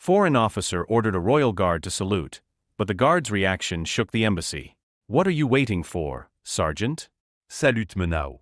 Foreign officer ordered a royal guard to salute, but the guard's reaction shook the embassy. "What are you waiting for, Sergeant? Salute-me now."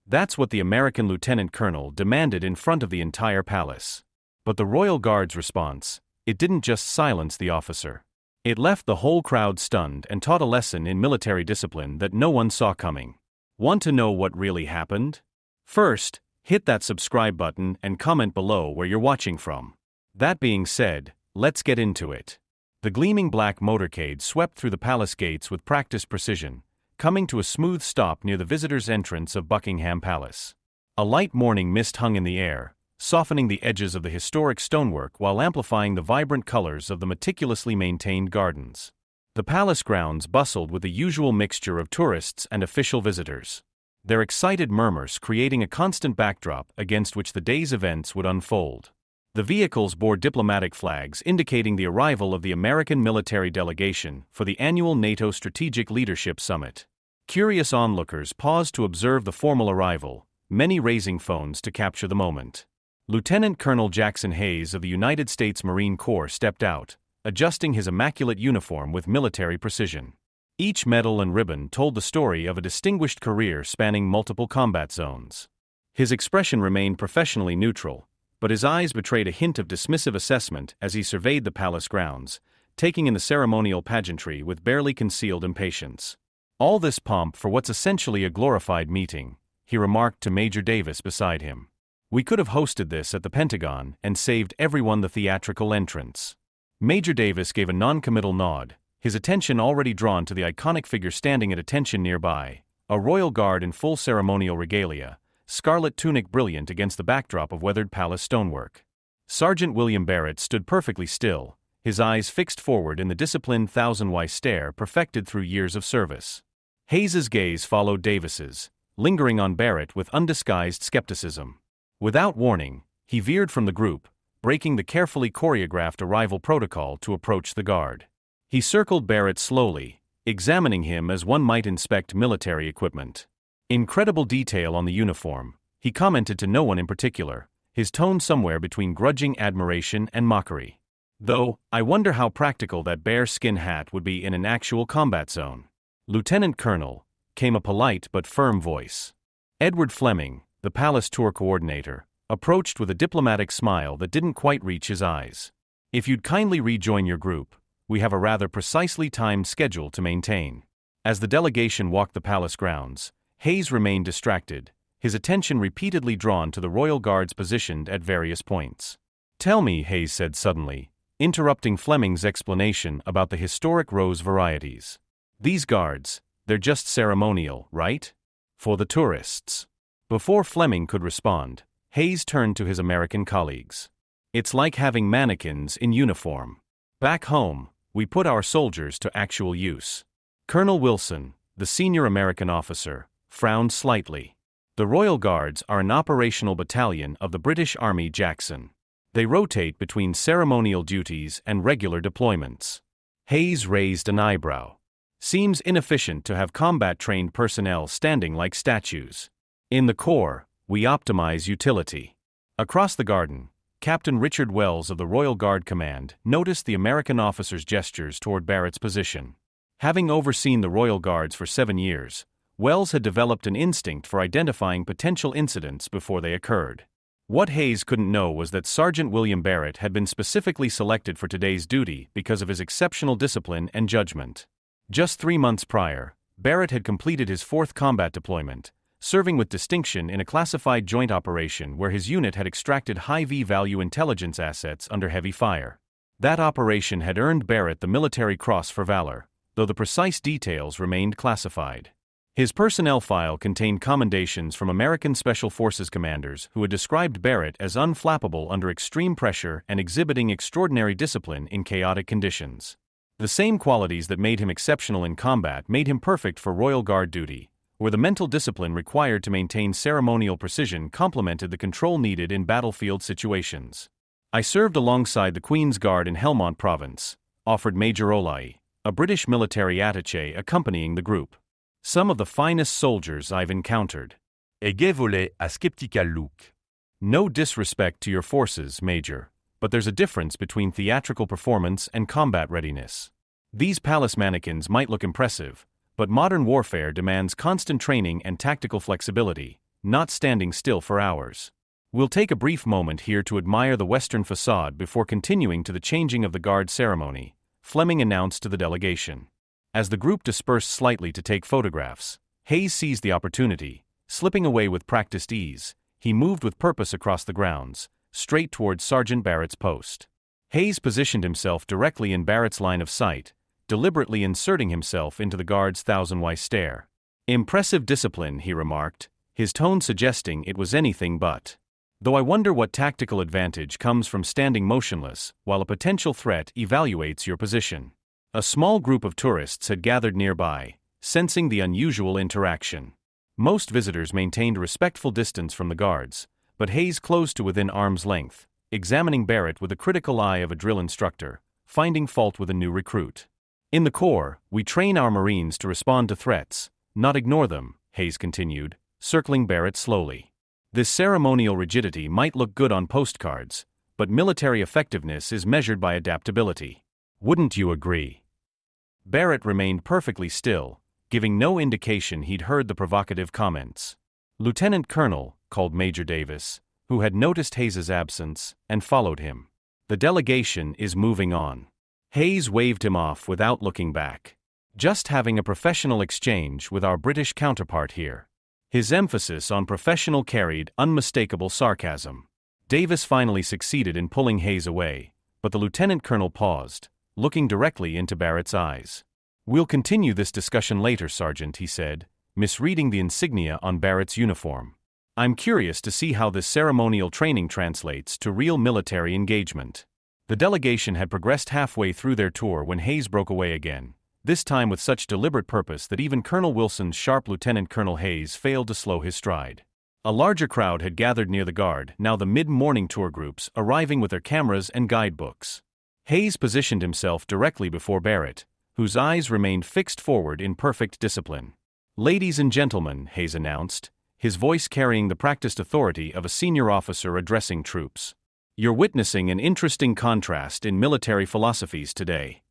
That's what the American lieutenant colonel demanded in front of the entire palace. But the royal guard's response, it didn't just silence the officer. It left the whole crowd stunned and taught a lesson in military discipline that no one saw coming. Want to know what really happened? First, hit that subscribe button and comment below where you're watching from. That being said, let's get into it. The gleaming black motorcade swept through the palace gates with practiced precision, coming to a smooth stop near the visitors' entrance of Buckingham Palace. A light morning mist hung in the air, softening the edges of the historic stonework while amplifying the vibrant colors of the meticulously maintained gardens. The palace grounds bustled with the usual mixture of tourists and official visitors, their excited murmurs creating a constant backdrop against which the day's events would unfold. The vehicles bore diplomatic flags indicating the arrival of the American military delegation for the annual NATO Strategic Leadership Summit. Curious onlookers paused to observe the formal arrival, many raising phones to capture the moment. Lieutenant Colonel Jackson Hayes of the United States Marine Corps stepped out, adjusting his immaculate uniform with military precision. Each medal and ribbon told the story of a distinguished career spanning multiple combat zones. His expression remained professionally neutral, but his eyes betrayed a hint of dismissive assessment as he surveyed the palace grounds, taking in the ceremonial pageantry with barely concealed impatience. "All this pomp for what's essentially a glorified meeting," he remarked to Major Davis beside him. "We could have hosted this at the Pentagon and saved everyone the theatrical entrance." Major Davis gave a non-committal nod, his attention already drawn to the iconic figure standing at attention nearby, a royal guard in full ceremonial regalia, scarlet tunic brilliant against the backdrop of weathered palace stonework. Sergeant William Barrett stood perfectly still, his eyes fixed forward in the disciplined thousand-wise stare perfected through years of service. Hayes's gaze followed Davis's, lingering on Barrett with undisguised skepticism. Without warning, he veered from the group, breaking the carefully choreographed arrival protocol to approach the guard. He circled Barrett slowly, examining him as one might inspect military equipment. Incredible detail on the uniform, he commented to no one in particular, his tone somewhere between grudging admiration and mockery. "Though, I wonder how practical that bear-skin hat would be in an actual combat zone." "Lieutenant Colonel," came a polite but firm voice. Edward Fleming, the palace tour coordinator, approached with a diplomatic smile that didn't quite reach his eyes. "If you'd kindly rejoin your group, we have a rather precisely timed schedule to maintain." As the delegation walked the palace grounds, Hayes remained distracted, his attention repeatedly drawn to the royal guards positioned at various points. "Tell me," Hayes said suddenly, interrupting Fleming's explanation about the historic rose varieties. "These guards, they're just ceremonial, right? For the tourists." Before Fleming could respond, Hayes turned to his American colleagues. "It's like having mannequins in uniform. Back home, we put our soldiers to actual use." Colonel Wilson, the senior American officer, frowned slightly. "The Royal Guards are an operational battalion of the British Army Jackson. They rotate between ceremonial duties and regular deployments." Hayes raised an eyebrow. "Seems inefficient to have combat-trained personnel standing like statues. In the Corps, we optimize utility." Across the garden, Captain Richard Wells of the Royal Guard Command noticed the American officer's gestures toward Barrett's position. Having overseen the Royal Guards for 7 years, Wells had developed an instinct for identifying potential incidents before they occurred. What Hayes couldn't know was that Sergeant William Barrett had been specifically selected for today's duty because of his exceptional discipline and judgment. Just 3 months prior, Barrett had completed his 4th combat deployment, serving with distinction in a classified joint operation where his unit had extracted high V-value intelligence assets under heavy fire. That operation had earned Barrett the Military Cross for Valor, though the precise details remained classified. His personnel file contained commendations from American Special Forces commanders who had described Barrett as unflappable under extreme pressure and exhibiting extraordinary discipline in chaotic conditions. The same qualities that made him exceptional in combat made him perfect for Royal Guard duty, where the mental discipline required to maintain ceremonial precision complemented the control needed in battlefield situations. "I served alongside the Queen's Guard in Helmont Province," offered Major Olai, a British military attaché accompanying the group. "Some of the finest soldiers I've encountered." Ege volait à skeptical look. "No disrespect to your forces, Major, But there's a difference between theatrical performance and combat readiness. These palace mannequins might look impressive, but modern warfare demands constant training and tactical flexibility, not standing still for hours. We'll take a brief moment here to admire the Western facade before continuing to the changing of the guard ceremony, Fleming announced to the delegation. As the group dispersed slightly to take photographs, Hayes seized the opportunity. Slipping away with practiced ease, he moved with purpose across the grounds, straight towards Sergeant Barrett's post. Hayes positioned himself directly in Barrett's line of sight, deliberately inserting himself into the guard's thousand-wise stare. "Impressive discipline," he remarked, his tone suggesting it was anything but. "Though I wonder what tactical advantage comes from standing motionless while a potential threat evaluates your position." A small group of tourists had gathered nearby, sensing the unusual interaction. Most visitors maintained a respectful distance from the guards, but Hayes close to within arm's length, examining Barrett with the critical eye of a drill instructor, finding fault with a new recruit. "In the Corps, we train our Marines to respond to threats, not ignore them," Hayes continued, circling Barrett slowly. "This ceremonial rigidity might look good on postcards, but military effectiveness is measured by adaptability. Wouldn't you agree?" Barrett remained perfectly still, giving no indication he'd heard the provocative comments. "Lieutenant Colonel," called Major Davis, who had noticed Hayes's absence and followed him. "The delegation is moving on." Hayes waved him off without looking back. "Just having a professional exchange with our British counterpart here." His emphasis on professional carried unmistakable sarcasm. Davis finally succeeded in pulling Hayes away, but the lieutenant colonel paused, looking directly into Barrett's eyes. "We'll continue this discussion later, Sergeant," he said, misreading the insignia on Barrett's uniform. "I'm curious to see how this ceremonial training translates to real military engagement." The delegation had progressed halfway through their tour when Hayes broke away again, this time with such deliberate purpose that even Colonel Wilson's sharp Lieutenant Colonel Hayes failed to slow his stride. A larger crowd had gathered near the guard, now the mid-morning tour groups arriving with their cameras and guidebooks. Hayes positioned himself directly before Barrett, whose eyes remained fixed forward in perfect discipline. "Ladies and gentlemen," Hayes announced, his voice carrying the practiced authority of a senior officer addressing troops. "You're witnessing an interesting contrast in military philosophies today."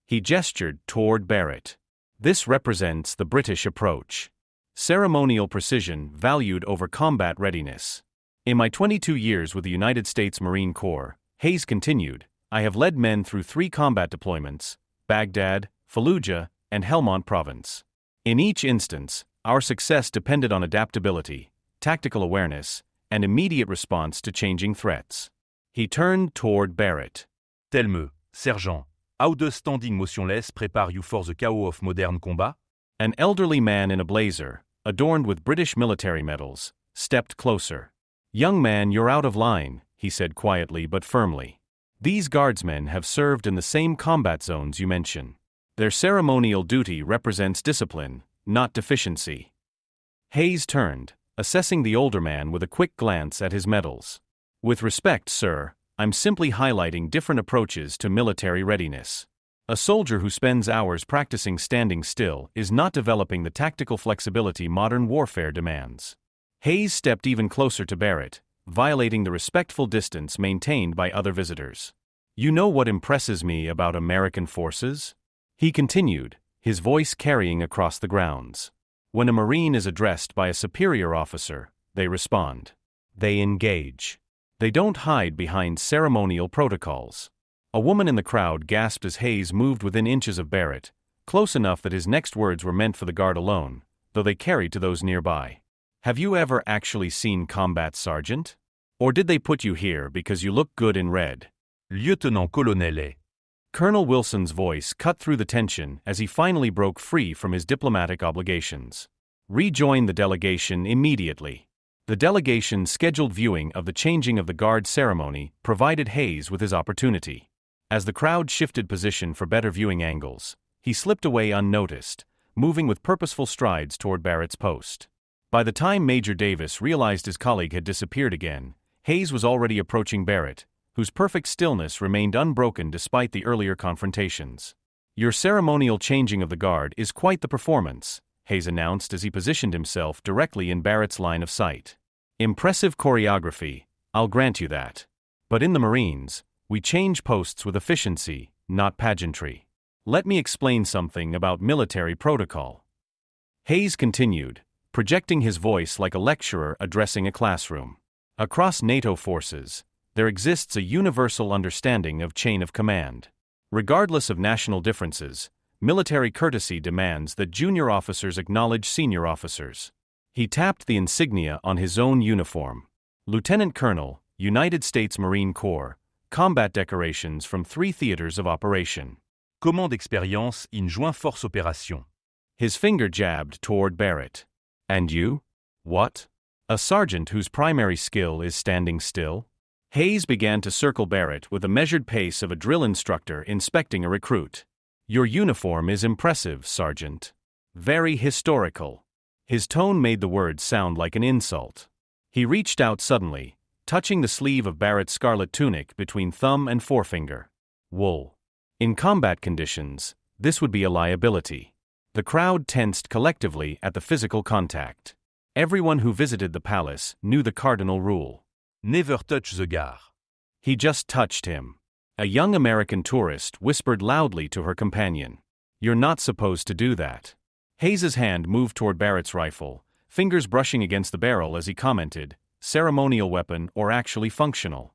He gestured toward Barrett. "This represents the British approach. Ceremonial precision valued over combat readiness. In my 22 years with the United States Marine Corps," Hayes continued, "I have led men through 3 combat deployments, Baghdad, Fallujah, and Helmand Province. In each instance, our success depended on adaptability, tactical awareness, and immediate response to changing threats." He turned toward Barrett. "Tel me, sergent, how does standing motionless prepare you for the chaos of modern combat?" An elderly man in a blazer, adorned with British military medals, stepped closer. "Young man, you're out of line," he said quietly but firmly. "These guardsmen have served in the same combat zones you mention. Their ceremonial duty represents discipline, not deficiency." Hayes turned, assessing the older man with a quick glance at his medals. "With respect, sir, I'm simply highlighting different approaches to military readiness. A soldier who spends hours practicing standing still is not developing the tactical flexibility modern warfare demands." Hayes stepped even closer to Barrett, violating the respectful distance maintained by other visitors. "You know what impresses me about American forces?" he continued, his voice carrying across the grounds. "When a Marine is addressed by a superior officer, they respond. They engage. They don't hide behind ceremonial protocols." A woman in the crowd gasped as Hayes moved within inches of Barrett, close enough that his next words were meant for the guard alone, though they carried to those nearby. "Have you ever actually seen combat, Sergeant? Or did they put you here because you look good in red?" "Lieutenant colonel." Colonel Wilson's voice cut through the tension as he finally broke free from his diplomatic obligations. "Rejoin the delegation immediately." The delegation's scheduled viewing of the changing of the guard ceremony provided Hayes with his opportunity. As the crowd shifted position for better viewing angles, he slipped away unnoticed, moving with purposeful strides toward Barrett's post. By the time Major Davis realized his colleague had disappeared again, Hayes was already approaching Barrett, whose perfect stillness remained unbroken despite the earlier confrontations. "Your ceremonial changing of the guard is quite the performance," Hayes announced as he positioned himself directly in Barrett's line of sight. "Impressive choreography, I'll grant you that. But in the Marines, we change posts with efficiency, not pageantry. Let me explain something about military protocol. Hayes continued, projecting his voice like a lecturer addressing a classroom. Across NATO forces, there exists a universal understanding of chain of command. Regardless of national differences, military courtesy demands that junior officers acknowledge senior officers. He tapped the insignia on his own uniform. Lieutenant Colonel, United States Marine Corps, combat decorations from 3 theaters of operation. Commande expérience in Joint Force Opération. His finger jabbed toward Barrett. And you? What? A sergeant whose primary skill is standing still? Hayes began to circle Barrett with the measured pace of a drill instructor inspecting a recruit. Your uniform is impressive, Sergeant. Very historical. His tone made the words sound like an insult. He reached out suddenly, touching the sleeve of Barrett's scarlet tunic between thumb and forefinger. Wool. In combat conditions, this would be a liability. The crowd tensed collectively at the physical contact. Everyone who visited the palace knew the cardinal rule. Never touch the gare. He just touched him. A young American tourist whispered loudly to her companion. You're not supposed to do that. Hayes's hand moved toward Barrett's rifle, fingers brushing against the barrel as he commented, ceremonial weapon or actually functional.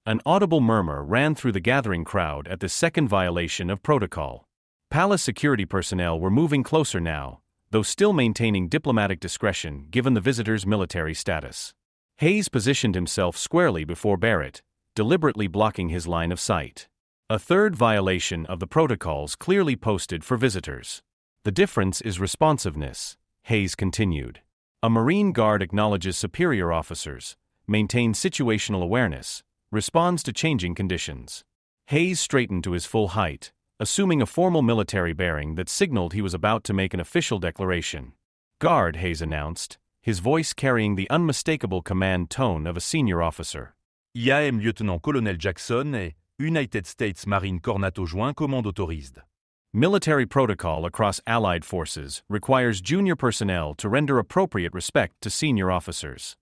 An audible murmur ran through the gathering crowd at this second violation of protocol. Palace security personnel were moving closer now, though still maintaining diplomatic discretion given the visitor's military status. Hayes positioned himself squarely before Barrett, deliberately blocking his line of sight. A third violation of the protocols clearly posted for visitors. The difference is responsiveness, Hayes continued. A Marine Guard acknowledges superior officers, maintains situational awareness, responds to changing conditions. Hayes straightened to his full height, assuming a formal military bearing that signaled he was about to make an official declaration. Guard, Hayes announced, his voice carrying the unmistakable command tone of a senior officer. IAM Lieutenant-Colonel Jackson et United States Marine Corps NATO Joint commande autorised. Military protocol across Allied forces requires junior personnel to render appropriate respect to senior officers.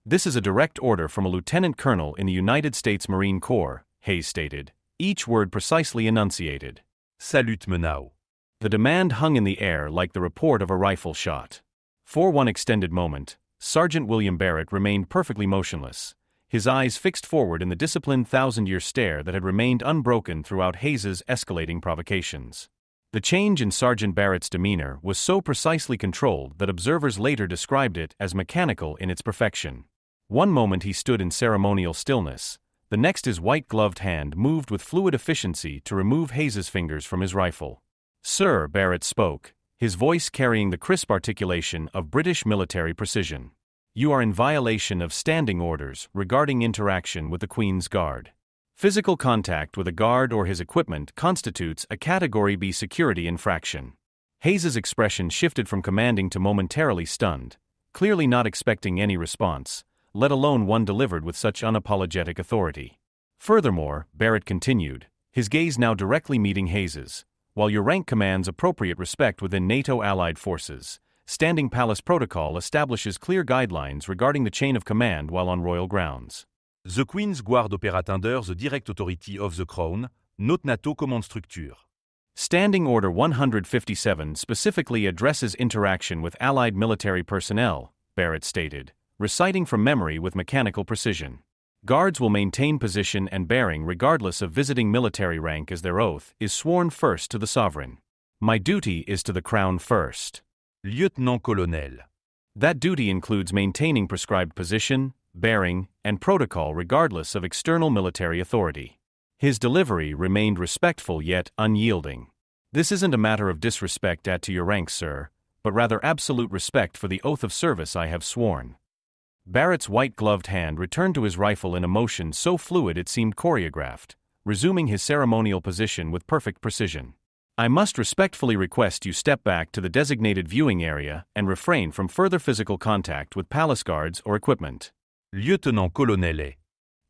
This is a direct order from a lieutenant colonel in the United States Marine Corps, Hayes stated, each word precisely enunciated. Salut Menau. The demand hung in the air like the report of a rifle shot. For one extended moment, Sergeant William Barrett remained perfectly motionless, his eyes fixed forward in the disciplined thousand-year stare that had remained unbroken throughout Hayes's escalating provocations. The change in Sergeant Barrett's demeanor was so precisely controlled that observers later described it as mechanical in its perfection. One moment he stood in ceremonial stillness, the next his white-gloved hand moved with fluid efficiency to remove Hayes's fingers from his rifle. Sir, Barrett spoke, his voice carrying the crisp articulation of British military precision. You are in violation of standing orders regarding interaction with the Queen's Guard. Physical contact with a guard or his equipment constitutes a Category B security infraction. Hayes's expression shifted from commanding to momentarily stunned, clearly not expecting any response, let alone one delivered with such unapologetic authority. Furthermore, Barrett continued, his gaze now directly meeting Hayes's. While your rank commands appropriate respect within NATO allied forces, Standing Palace Protocol establishes clear guidelines regarding the chain of command while on royal grounds. The Queen's Guard opérate under the direct authority of the Crown, not NATO command structure. Standing Order 157 specifically addresses interaction with Allied military personnel, Barrett stated, reciting from memory with mechanical precision. Guards will maintain position and bearing regardless of visiting military rank as their oath is sworn first to the sovereign. My duty is to the crown first. Lieutenant-Colonel. That duty includes maintaining prescribed position, bearing, and protocol regardless of external military authority. His delivery remained respectful yet unyielding. This isn't a matter of disrespect to your rank, sir, but rather absolute respect for the oath of service I have sworn. Barrett's white-gloved hand returned to his rifle in a motion so fluid it seemed choreographed, resuming his ceremonial position with perfect precision. I must respectfully request you step back to the designated viewing area and refrain from further physical contact with palace guards or equipment. Lieutenant-Colonel.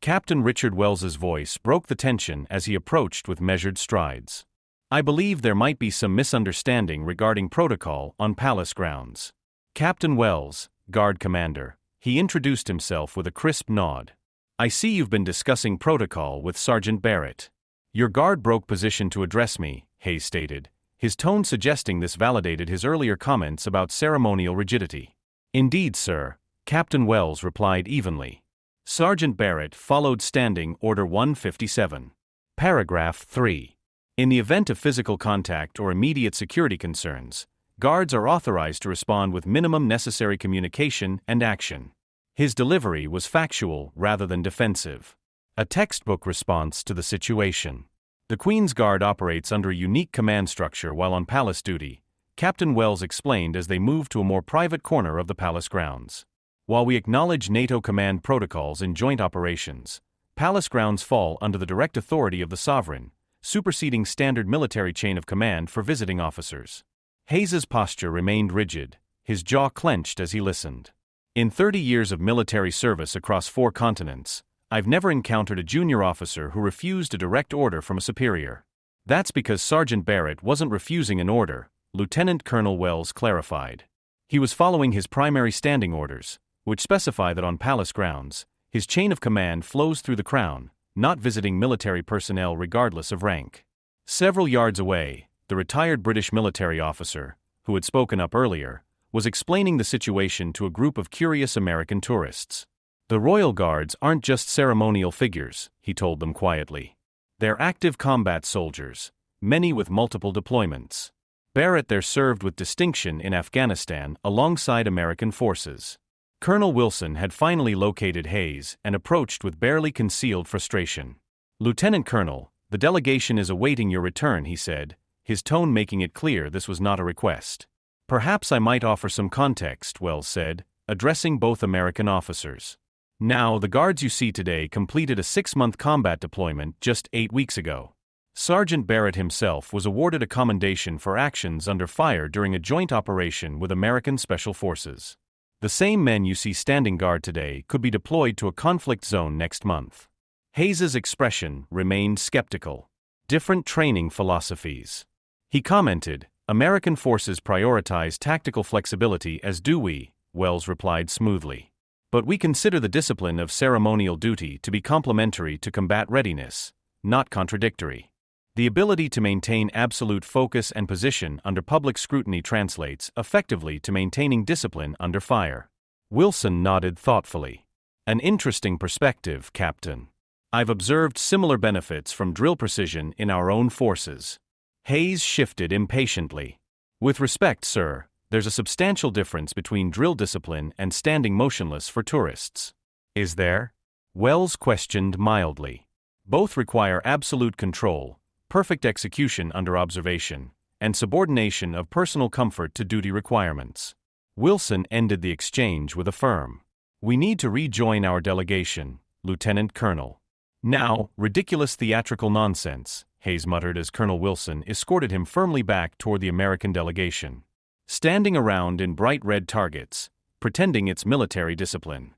Captain Richard Wells's voice broke the tension as he approached with measured strides. I believe there might be some misunderstanding regarding protocol on palace grounds. Captain Wells, Guard Commander. He introduced himself with a crisp nod. I see you've been discussing protocol with Sergeant Barrett. Your guard broke position to address me, Hayes stated, his tone suggesting this validated his earlier comments about ceremonial rigidity. Indeed, sir, Captain Wells replied evenly. Sergeant Barrett followed Standing Order 157. Paragraph 3. In the event of physical contact or immediate security concerns, guards are authorized to respond with minimum necessary communication and action. His delivery was factual rather than defensive. A textbook response to the situation. The Queen's Guard operates under a unique command structure while on palace duty, Captain Wells explained as they moved to a more private corner of the palace grounds. While we acknowledge NATO command protocols in joint operations, palace grounds fall under the direct authority of the sovereign, superseding standard military chain of command for visiting officers. Hayes's posture remained rigid, his jaw clenched as he listened. In 30 years of military service across 4 continents, I've never encountered a junior officer who refused a direct order from a superior. That's because Sergeant Barrett wasn't refusing an order, Lieutenant Colonel Wells clarified. He was following his primary standing orders, which specify that on palace grounds, his chain of command flows through the crown, not visiting military personnel regardless of rank. Several yards away, the retired British military officer, who had spoken up earlier, was explaining the situation to a group of curious American tourists. The Royal Guards aren't just ceremonial figures, he told them quietly. They're active combat soldiers, many with multiple deployments. Barrett there served with distinction in Afghanistan alongside American forces. Colonel Wilson had finally located Hayes and approached with barely concealed frustration. Lieutenant Colonel, the delegation is awaiting your return, he said, his tone making it clear this was not a request. Perhaps I might offer some context, Wells said, addressing both American officers. Now, the guards you see today completed a 6-month combat deployment just 8 weeks ago. Sergeant Barrett himself was awarded a commendation for actions under fire during a joint operation with American Special Forces. The same men you see standing guard today could be deployed to a conflict zone next month. Hayes's expression remained skeptical. Different training philosophies. He commented, American forces prioritize tactical flexibility as do we, Wells replied smoothly. But we consider the discipline of ceremonial duty to be complementary to combat readiness, not contradictory. The ability to maintain absolute focus and position under public scrutiny translates effectively to maintaining discipline under fire. Wilson nodded thoughtfully. An interesting perspective, Captain. I've observed similar benefits from drill precision in our own forces. Hayes shifted impatiently. With respect, sir, there's a substantial difference between drill discipline and standing motionless for tourists. Is there? Wells questioned mildly. Both require absolute control, perfect execution under observation, and subordination of personal comfort to duty requirements. Wilson ended the exchange with a firm, "We need to rejoin our delegation, Lieutenant Colonel." "Now, ridiculous theatrical nonsense," Hayes muttered as Colonel Wilson escorted him firmly back toward the American delegation. Standing around in bright red targets, pretending it's military discipline.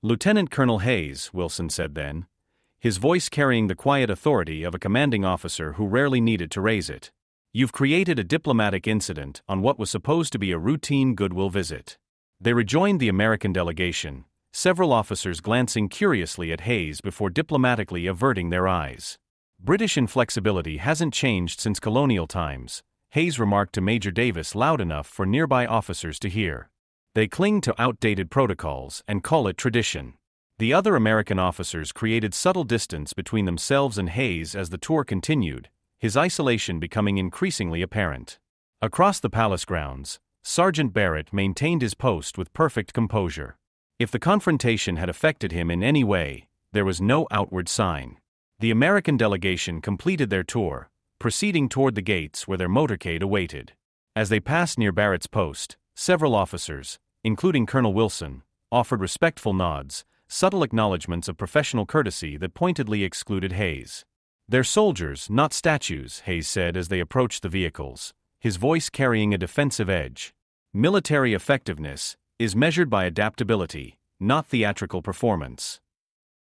"Lieutenant Colonel Hayes," Wilson said then, his voice carrying the quiet authority of a commanding officer who rarely needed to raise it. "You've created a diplomatic incident on what was supposed to be a routine goodwill visit." They rejoined the American delegation, several officers glancing curiously at Hayes before diplomatically averting their eyes. "British inflexibility hasn't changed since colonial times," Hayes remarked to Major Davis loud enough for nearby officers to hear. "They cling to outdated protocols and call it tradition." The other American officers created subtle distance between themselves and Hayes as the tour continued, his isolation becoming increasingly apparent. Across the palace grounds, Sergeant Barrett maintained his post with perfect composure. If the confrontation had affected him in any way, there was no outward sign. The American delegation completed their tour, proceeding toward the gates where their motorcade awaited. As they passed near Barrett's post, several officers, including Colonel Wilson, offered respectful nods, subtle acknowledgments of professional courtesy that pointedly excluded Hayes. "They're soldiers, not statues," Hayes said as they approached the vehicles, his voice carrying a defensive edge. "Military effectiveness is measured by adaptability, not theatrical performance."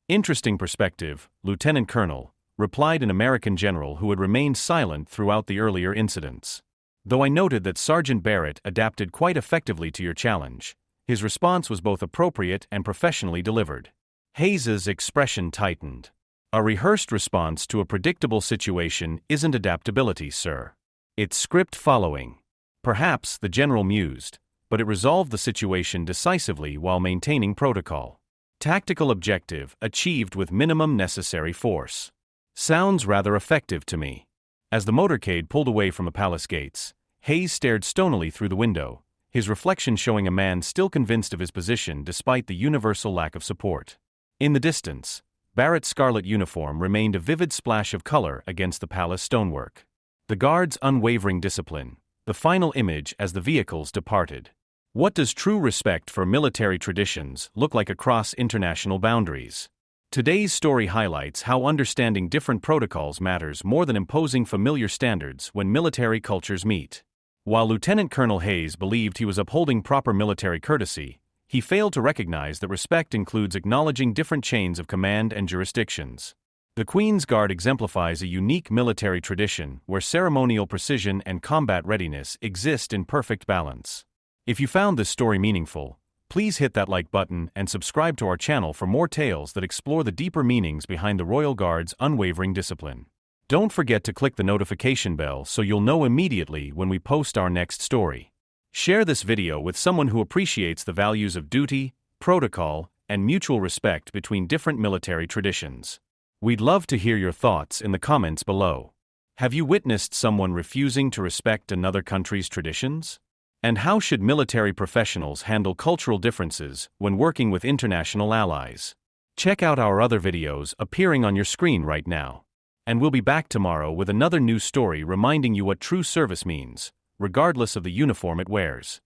"Interesting perspective, Lieutenant Colonel," replied an American general who had remained silent throughout the earlier incidents. "Though I noted that Sergeant Barrett adapted quite effectively to your challenge, his response was both appropriate and professionally delivered." Hayes's expression tightened. A rehearsed response to a predictable situation isn't adaptability, sir. It's script following. Perhaps, the general mused, but it resolved the situation decisively while maintaining protocol. Tactical objective achieved with minimum necessary force. Sounds rather effective to me. As the motorcade pulled away from the palace gates, Hayes stared stonily through the window, his reflection showing a man still convinced of his position despite the universal lack of support. In the distance, Barrett's scarlet uniform remained a vivid splash of color against the palace stonework. The guards' unwavering discipline, the final image as the vehicles departed. What does true respect for military traditions look like across international boundaries? Today's story highlights how understanding different protocols matters more than imposing familiar standards when military cultures meet. While Lieutenant Colonel Hayes believed he was upholding proper military courtesy, he failed to recognize that respect includes acknowledging different chains of command and jurisdictions. The Queen's Guard exemplifies a unique military tradition where ceremonial precision and combat readiness exist in perfect balance. If you found this story meaningful, please hit that like button and subscribe to our channel for more tales that explore the deeper meanings behind the Royal Guard's unwavering discipline. Don't forget to click the notification bell so you'll know immediately when we post our next story. Share this video with someone who appreciates the values of duty, protocol, and mutual respect between different military traditions. We'd love to hear your thoughts in the comments below. Have you witnessed someone refusing to respect another country's traditions? And how should military professionals handle cultural differences when working with international allies? Check out our other videos appearing on your screen right now. And we'll be back tomorrow with another new story reminding you what true service means, regardless of the uniform it wears.